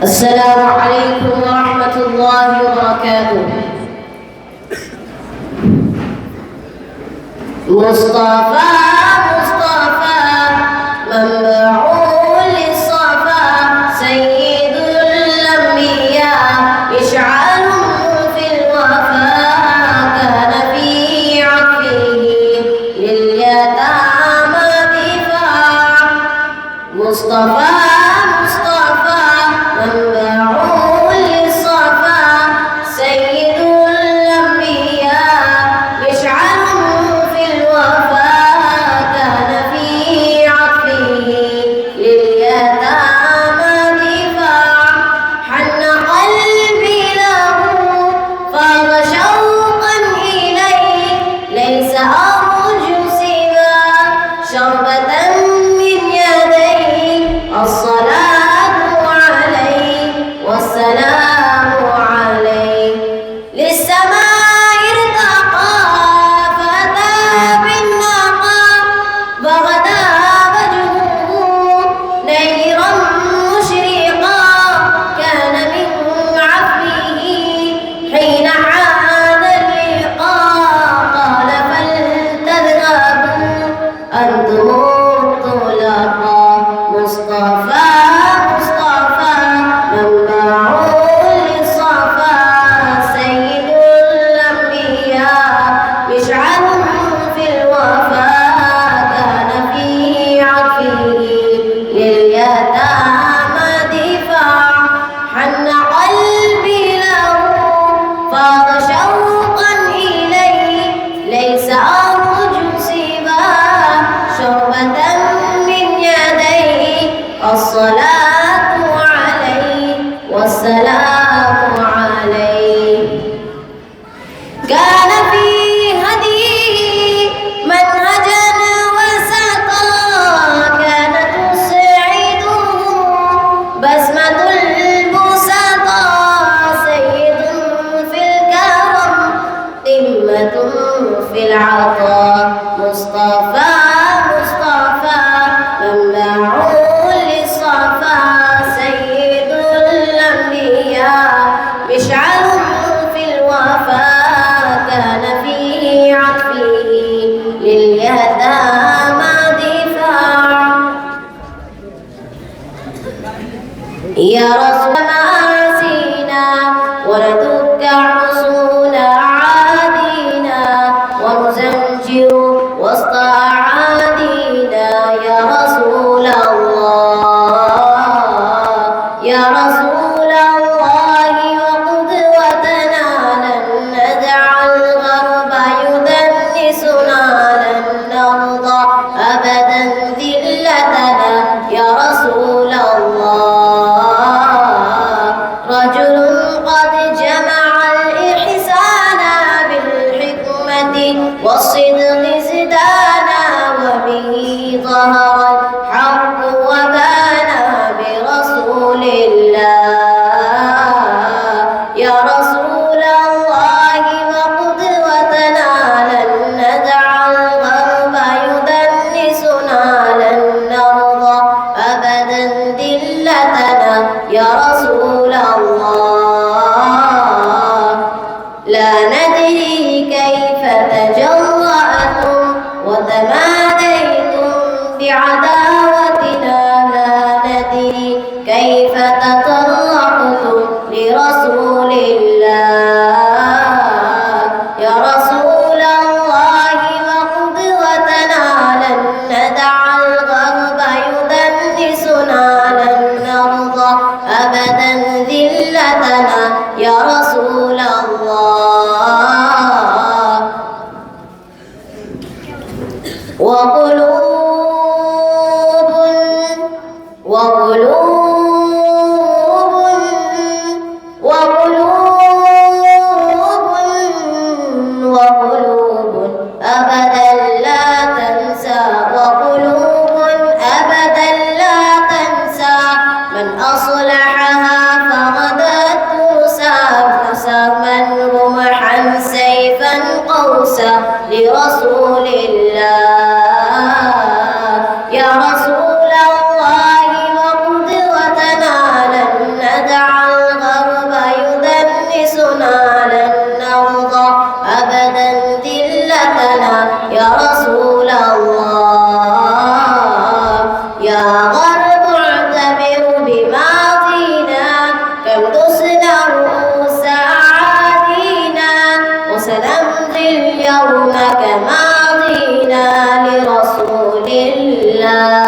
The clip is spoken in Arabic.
السلام عليكم ورحمة الله وبركاته. مصطفى مصطفى منبع للصفا سيد الأنبياء يشعل في الوفاء كان في عطفه لليتامى دفاع. مصطفى مصطفى منبع للصفا سيد الأنبياء يشعل في الوفاء كان في عطفه لليتامى دفاع. حن قلبي له فاض شوقا إليه ليس أرجو سوى شربة من يديه. الصلاة عليه والسلام عليه للسماء ارتقى فأتى بالنقى فغدا وجهه نيرا مشرقا كان من عفوه حين عاد اللقاء قال فلتذهبوا أنتم الطلقاء. مصطفى مصطفى منبع للصفا سيد الأنبياء يشعل في الوفاء كان في عطفه لليتامى دفاع. حن قلبي له فاض شوقا إليه ليس أرجو سوى شربة من يديه. الصلاة عليه والسلام عليه. كان في هديه منهجا وسطا كان تسعده بسمة البسطاء سيد في الكرم قمة في العطاء. مصطفى مصطفى منبع للصفا سيد الأنبياء يشعل في الوفاء كان في عطفه لليتامى دفاع. يا رسول مآسينا وندك حصون عادينا ونزمجر وسط أعادينا. يا رسول الله يا رسول الله وقدوتنا لن ندع الغرب يدنسنا لن نرضى أبدا ذلتنا. يا رسول الله رجل قد جمع الإحسان بالحكمة والصدق زدانا وبه ظهر الحق وبانا برسول الله. يا رسول الله وقدوتنا لن ندع الغرب يدنسنا لن نرضى أبدا ذلتنا. يا رسول الله لا ندري كيف تجرأتم وتماديتم بعداوتنا. لا ندري كيف تطرقتم لرسول الله. يا رسول الله وقدوتنا لن ندع الغرب يدنسنا لن نرضى أبدا ذلتنا. يا رسول الله وقلوب وقلوب وقلوب وقلوب أبدا لا تنسى. وقلوب أبدا لا تنسى من أصلحها فغدت ترسى. فسهما رمحا سيفا قوسا لرسول الله. يا رسول الله وقدوتنا لن ندع يا غرب اعتبر بماضينا كم دسنا رؤوس أعادينا وسنمضي اليوم كماضينا لرسول الله.